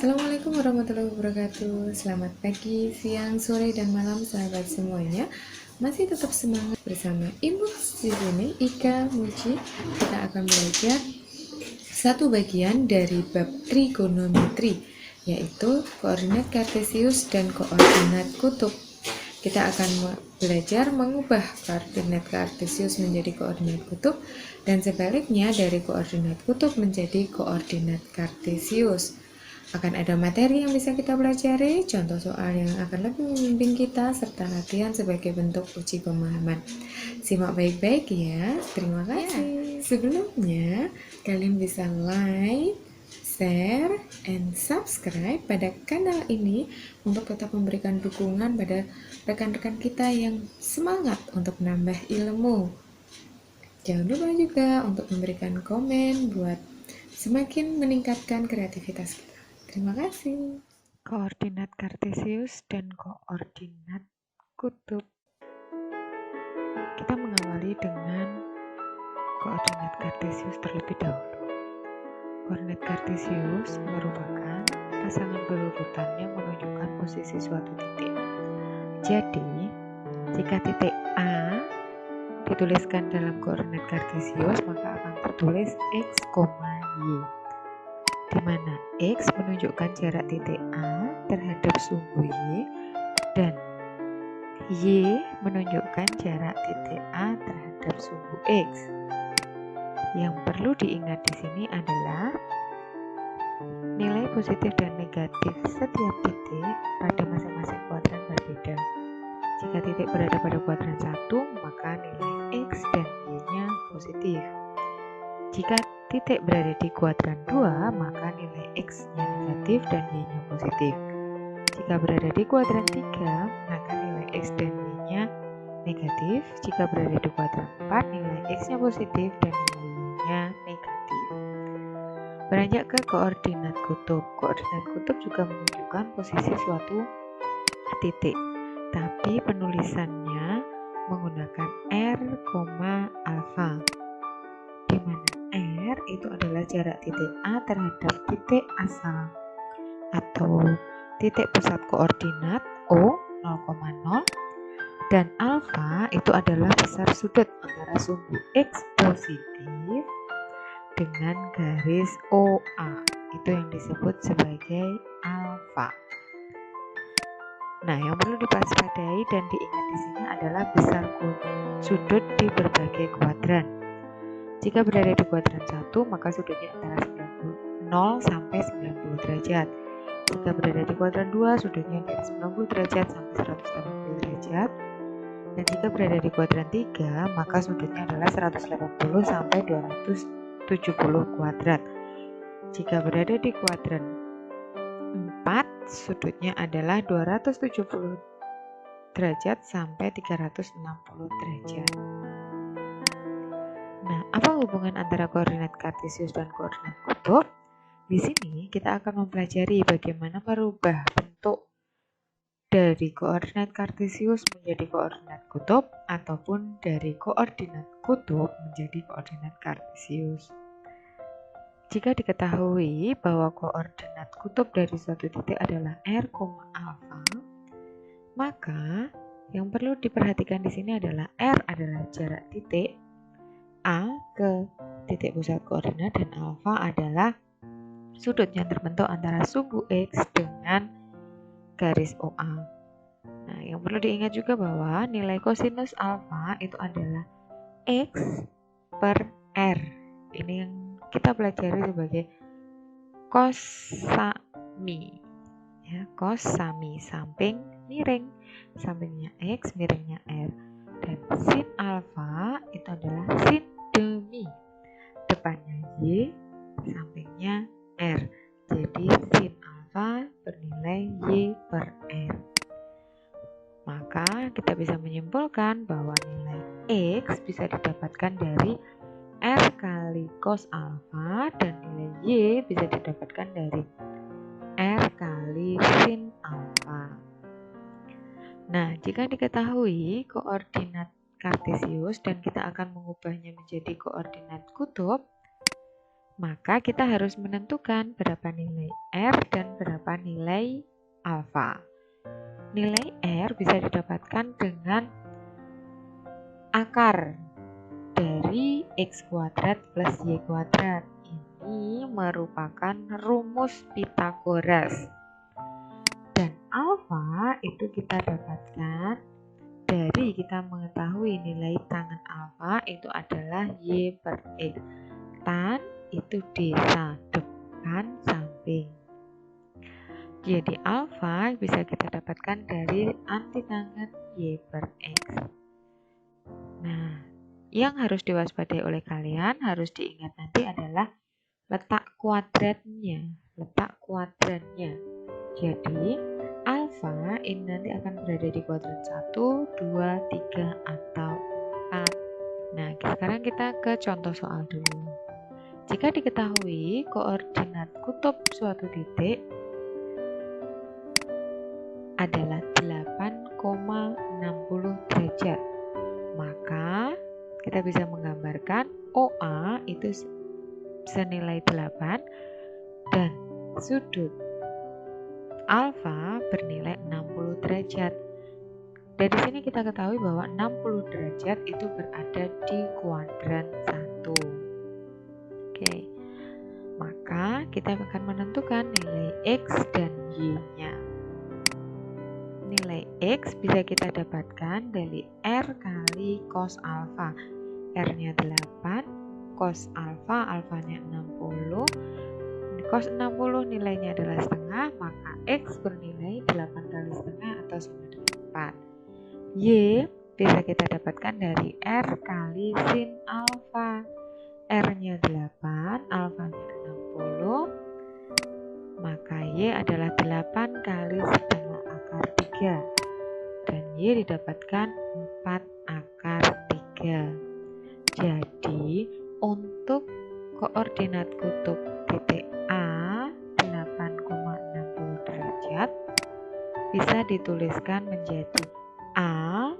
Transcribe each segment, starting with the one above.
Assalamualaikum warahmatullahi wabarakatuh. Selamat pagi, siang, sore, dan malam sahabat semuanya. Masih tetap semangat bersama Ibu di sini, Ika Muji. Kita akan belajar satu bagian dari bab trigonometri, yaitu koordinat kartesius dan koordinat kutub. Kita akan belajar mengubah koordinat kartesius menjadi koordinat kutub dan sebaliknya dari koordinat kutub menjadi koordinat kartesius. Akan ada materi yang bisa kita pelajari, contoh soal yang akan lebih membimbing kita, serta latihan sebagai bentuk uji pemahaman. Simak baik-baik ya, terima kasih. Sebelumnya, kalian bisa like, share, and subscribe pada kanal ini untuk tetap memberikan dukungan pada rekan-rekan kita yang semangat untuk menambah ilmu. Jangan lupa juga untuk memberikan komen buat semakin meningkatkan kreativitas kita. Terima kasih. Koordinat kartesius dan koordinat kutub. Kita mengawali dengan koordinat kartesius terlebih dahulu. Koordinat kartesius merupakan pasangan berurutan yang menunjukkan posisi suatu titik. Jadi, jika titik A dituliskan dalam koordinat kartesius, maka akan tertulis x, y, di mana x menunjukkan jarak titik A terhadap sumbu y dan y menunjukkan jarak titik A terhadap sumbu x. Yang perlu diingat di sini adalah nilai positif dan negatif setiap titik pada masing-masing kuadran berbeda. Jika titik berada pada kuadran 1, maka nilai x dan y-nya positif. Jika titik berada di kuadran 2, maka nilai x-nya negatif dan y-nya positif. Jika berada di kuadran 3, maka nilai x dan y-nya negatif. Jika berada di kuadran 4, nilai x-nya positif dan nilai y-nya negatif. Beranjak ke koordinat kutub. Koordinat kutub juga menunjukkan posisi suatu titik, tapi penulisannya menggunakan r, alfa, di mana r itu adalah jarak titik A terhadap titik asal atau titik pusat koordinat O 0,0, dan alfa itu adalah besar sudut antara sumbu x positif dengan garis OA, itu yang disebut sebagai alfa. Nah, yang perlu diwaspadai dan diingat di sini adalah besar sudut di berbagai kuadran. Jika berada di kuadran 1, maka sudutnya antara 0 sampai 90 derajat. Jika berada di kuadran 2, sudutnya dari 90 derajat sampai 180 derajat. Dan jika berada di kuadran 3, maka sudutnya adalah 180 sampai 270 kuadrat. Jika berada di kuadran 4, sudutnya adalah 270 derajat sampai 360 derajat. Nah, apa hubungan antara koordinat kartesius dan koordinat kutub? Di sini kita akan mempelajari bagaimana merubah bentuk dari koordinat kartesius menjadi koordinat kutub ataupun dari koordinat kutub menjadi koordinat kartesius. Jika diketahui bahwa koordinat kutub dari suatu titik adalah r, alfa, maka yang perlu diperhatikan di sini adalah r adalah jarak titik A ke titik pusat koordinat dan alfa adalah sudut yang terbentuk antara sumbu x dengan garis OA. Nah, yang perlu diingat juga bahwa nilai kosinus alfa itu adalah x per r. Ini yang kita pelajari sebagai cos sami. Ya, cos sami, samping miring, sampingnya x, miringnya r. Dan sin alfa itu adalah sin demi, depannya y, sampingnya r. Jadi sin alfa bernilai y per r. Maka kita bisa menyimpulkan bahwa nilai x bisa didapatkan dari r kali cos alfa dan nilai y bisa didapatkan dari r kali sin alfa. Nah, jika diketahui koordinat kartesius dan kita akan mengubahnya menjadi koordinat kutub, Maka kita harus menentukan berapa nilai R dan berapa nilai alfa. Nilai R bisa didapatkan dengan akar dari X kuadrat plus Y kuadrat. Ini merupakan rumus Pythagoras. Dan alfa itu kita dapatkan dari kita mengetahui nilai tangen alfa itu adalah Y per X. Tan itu D depan samping. Jadi alfa bisa kita dapatkan dari antitangen Y per X. Nah, yang harus diwaspadai oleh kalian, harus diingat nanti adalah letak kuadrannya. Jadi, alfa ini nanti akan berada di kuadran 1, 2, 3, atau 4. Nah, sekarang kita ke contoh soal dulu. Jika diketahui koordinat kutub suatu titik adalah 8,60 derajat, maka kita bisa menggambarkan OA itu senilai 8 dan sudut alfa bernilai 60 derajat. Dari sini kita ketahui bahwa 60 derajat itu berada di kuadran 1. Oke. Maka kita akan menentukan nilai X dan Y-nya. Nilai X bisa kita dapatkan dari R kali cos alfa. R-nya 8, cos alfa, alfanya 60. Cos 60 nilainya adalah setengah, maka X bernilai 8 kali setengah atau sama dengan 4. Y bisa kita dapatkan dari R kali sin alfa. R-nya 8, alfanya 60, maka Y adalah 8 kali setengah akar 3. Dan Y didapatkan 4 akar 3. Jadi, untuk koordinat kutub titik A 8,60 derajat bisa dituliskan menjadi A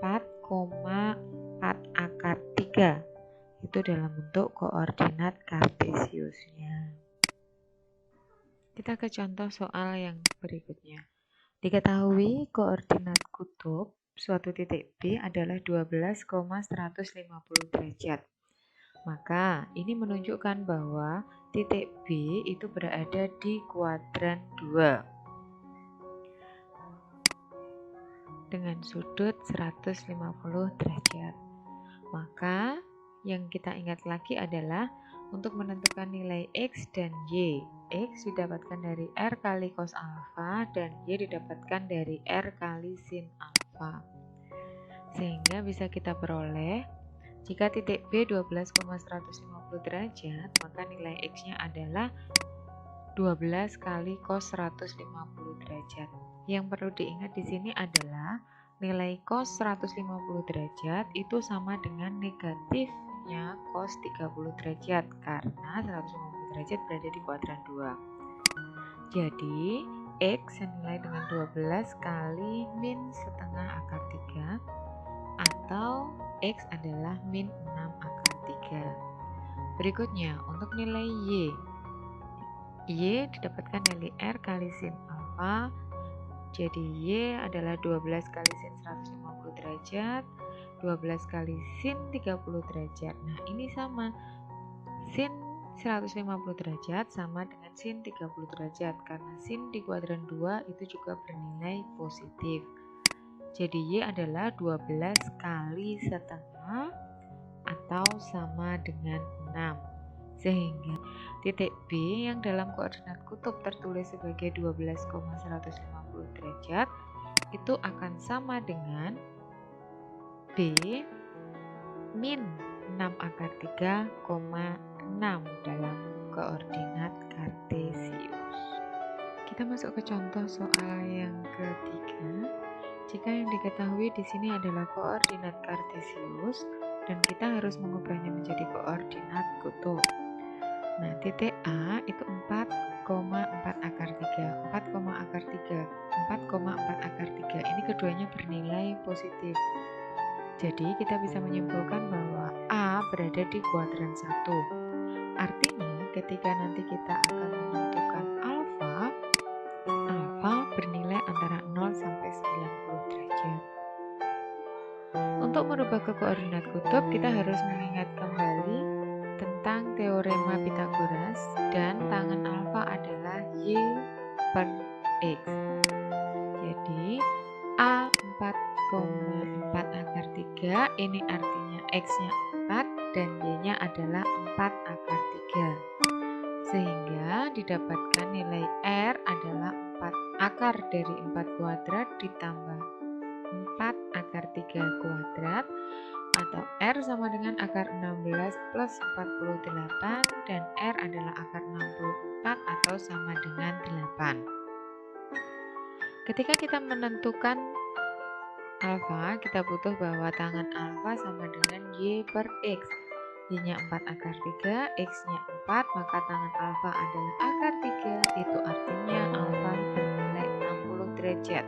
4,4 akar 3. Itu dalam bentuk koordinat kartesiusnya. Kita ke contoh soal yang berikutnya. Diketahui koordinat kutub suatu titik B adalah 12,150 derajat. Maka ini menunjukkan bahwa titik B itu berada di kuadran 2 dengan sudut 150 derajat. Maka yang kita ingat lagi adalah untuk menentukan nilai X dan Y. X didapatkan dari R kali cos alfa dan Y didapatkan dari R kali sin alfa. Sehingga bisa kita peroleh jika titik B 12,150 derajat, maka nilai X-nya adalah 12 kali cos 150 derajat. Yang perlu diingat di sini adalah nilai cos 150 derajat itu sama dengan negatifnya cos 30 derajat karena 150 derajat berada di kuadran 2. Jadi, X senilai dengan 12 kali min setengah akar 3 atau X adalah min 6 akar 3. Berikutnya, untuk nilai Y. Y didapatkan dari R kali sin alfa. Jadi Y adalah 12 kali sin 150 derajat, 12 kali sin 30 derajat. Nah, ini sama. Sin 150 derajat sama dengan sin 30 derajat karena sin di kuadran 2 itu juga bernilai positif. Jadi Y adalah 12 kali setengah atau sama dengan 6. Sehingga titik B yang dalam koordinat kutub tertulis sebagai 12,150 derajat itu akan sama dengan B min 6 akar 3,6 dalam koordinat kartesius. Kita masuk ke contoh soal yang ketiga. Jika yang diketahui di sini adalah koordinat kartesius dan kita harus mengubahnya menjadi koordinat kutub. Nah, titik A itu 4,4 akar 3. 4,4 akar 3. Ini keduanya bernilai positif. Jadi, kita bisa menyimpulkan bahwa A berada di kuadran 1. Artinya ketika nanti kita akan menentukan alfa bernilai antara 0 sampai 90 derajat. Untuk merubah ke koordinat kutub, kita harus mengingat kembali tentang teorema Pythagoras dan tangan alfa adalah Y per X. Jadi A 4,4 akar 3, ini artinya X-nya 4 dan Y-nya adalah 4 akar 3. Sehingga didapatkan nilai R adalah 4 akar dari 4 kuadrat ditambah 4 akar 3 kuadrat, atau R sama dengan akar 16 plus 48, dan R adalah akar 64 atau sama dengan 8. Ketika kita menentukan alfa, kita butuh bahwa tangan alfa sama dengan Y per X. Y-nya 4 akar 3, X-nya 4, maka tangan alfa adalah akar 3, itu artinya alfa bernilai 60 derajat.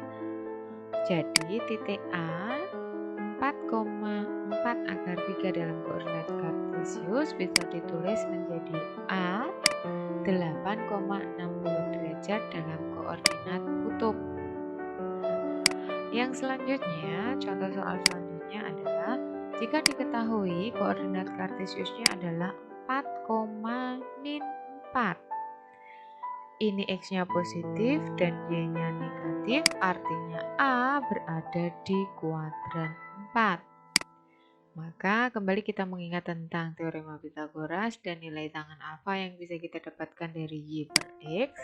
Jadi titik A 4,4 akar 3 dalam koordinat kartesius bisa ditulis menjadi A 8,60 derajat dalam koordinat kutub. Yang selanjutnya, contoh soal selanjutnya adalah jika diketahui koordinat kartesiusnya adalah 4,-4. Ini X-nya positif dan Y-nya negatif, artinya A berada di kuadran 4. Maka kembali kita mengingat tentang teorema Pythagoras dan nilai tangan alfa yang bisa kita dapatkan dari Y per X.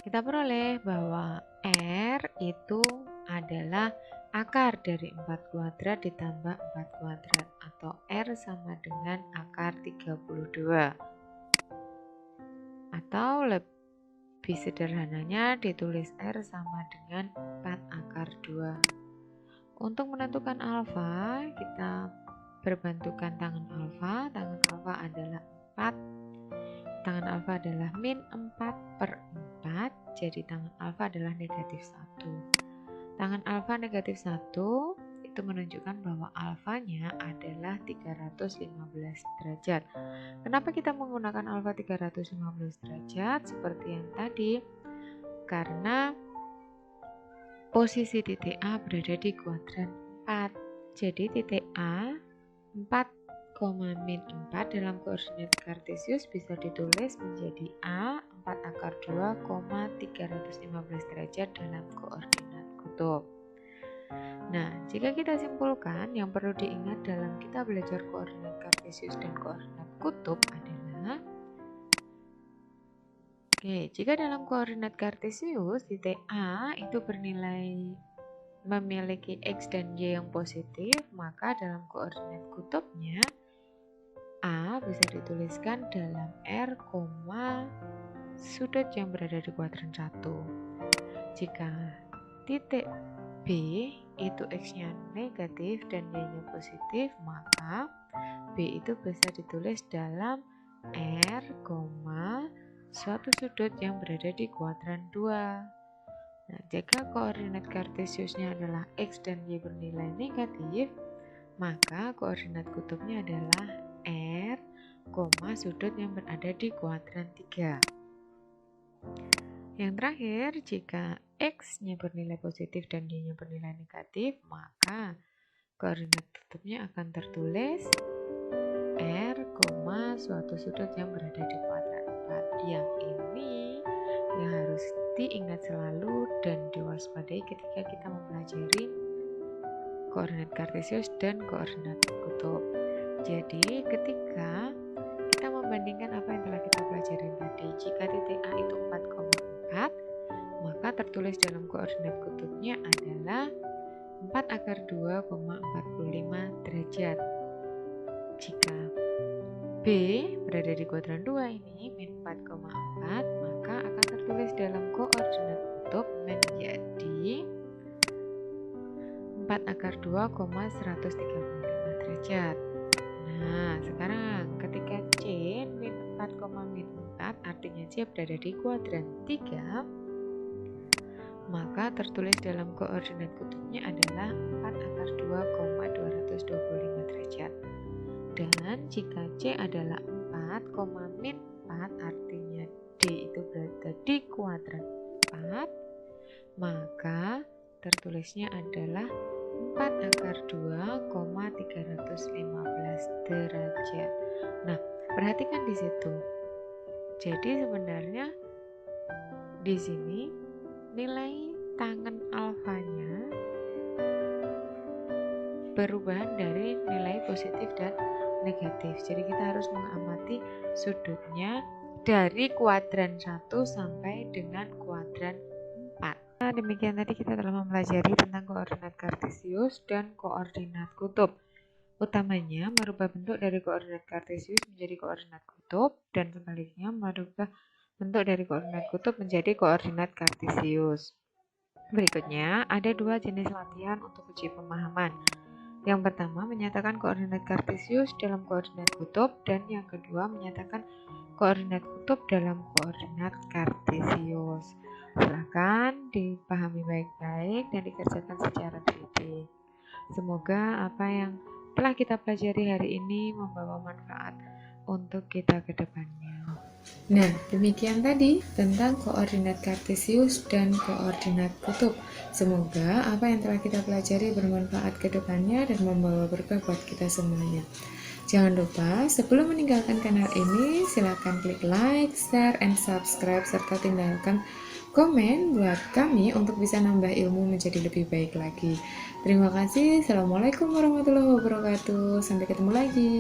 Kita peroleh bahwa R itu adalah akar dari 4 kuadrat ditambah 4 kuadrat, atau R sama dengan akar 32. Atau lebih sederhananya ditulis R sama dengan 4 akar 2. Untuk menentukan alfa, kita berbantukan tangan alfa. Tangan alfa adalah 4. Tangan alfa adalah min 4 per 4, jadi tangan alfa adalah negatif 1. Tangan alfa negatif 1 itu menunjukkan bahwa alfanya adalah 315 derajat. Kenapa kita menggunakan alfa 315 derajat seperti yang tadi? Karena posisi titik A berada di kuadran 4. Jadi titik A 4,-4 dalam koordinat kartesius bisa ditulis menjadi A 4 akar 2,315 derajat dalam koordinat kutub. Nah, jika kita simpulkan, yang perlu diingat dalam kita belajar koordinat kartesius dan koordinat kutub adalah jika dalam koordinat kartesius titik A itu bernilai memiliki X dan Y yang positif, maka dalam koordinat kutubnya A bisa dituliskan dalam R, sudut yang berada di kuadran 1. Jika titik B itu X-nya negatif dan Y-nya positif, maka B itu bisa ditulis dalam R, suatu sudut yang berada di kuadran 2. Nah, jika koordinat kartesiusnya adalah X dan Y bernilai negatif, maka koordinat kutubnya adalah R, sudut yang berada di kuadran 3. Yang terakhir, jika X-nya bernilai positif dan Y-nya bernilai negatif, maka koordinat kutubnya akan tertulis R, suatu sudut yang berada di kuadran 4. Yang ini yang harus diingat selalu dan diwaspadai ketika kita mempelajari koordinat kartesius dan koordinat kutub. Jadi ketika kita membandingkan apa yang telah kita pelajari tadi, jika titik A itu 4,4, maka tertulis dalam koordinat kutubnya adalah 4 akar 2,45 derajat. Jika B berada di kuadran 2 ini min 4,4, maka akan tertulis dalam koordinat kutub menjadi 4 akar 2,135 derajat. Nah, sekarang ketika C min 4,4 artinya C berada di kuadran 3, maka tertulis dalam koordinat kutubnya adalah 4 akar 2,225 derajat. Dan jika C adalah 4, min 4, artinya D itu berada di kuadran 4, maka tertulisnya adalah 4 akar 2, 315 derajat. Nah, perhatikan di situ. Jadi sebenarnya di sini nilai tangen alfanya perubahan dari nilai positif dan negatif. Jadi kita harus mengamati sudutnya dari kuadran 1 sampai dengan kuadran 4. Nah, demikian tadi kita telah mempelajari tentang koordinat kartesius dan koordinat kutub. Utamanya merubah bentuk dari koordinat kartesius menjadi koordinat kutub dan sebaliknya merubah bentuk dari koordinat kutub menjadi koordinat kartesius. Berikutnya ada dua jenis latihan untuk uji pemahaman. Yang pertama menyatakan koordinat kartesius dalam koordinat kutub dan yang kedua menyatakan koordinat kutub dalam koordinat kartesius. Silakan dipahami baik-baik dan dikerjakan secara teliti. Semoga apa yang telah kita pelajari hari ini membawa manfaat untuk kita ke depannya. Nah, demikian tadi tentang koordinat kartesius dan koordinat kutub. Semoga apa yang telah kita pelajari bermanfaat ke depannya dan membawa berkah buat kita semuanya. Jangan lupa sebelum meninggalkan kanal ini, silakan klik like, share, and subscribe serta tinggalkan komen buat kami untuk bisa nambah ilmu menjadi lebih baik lagi. Terima kasih. Assalamualaikum warahmatullahi wabarakatuh. Sampai ketemu lagi.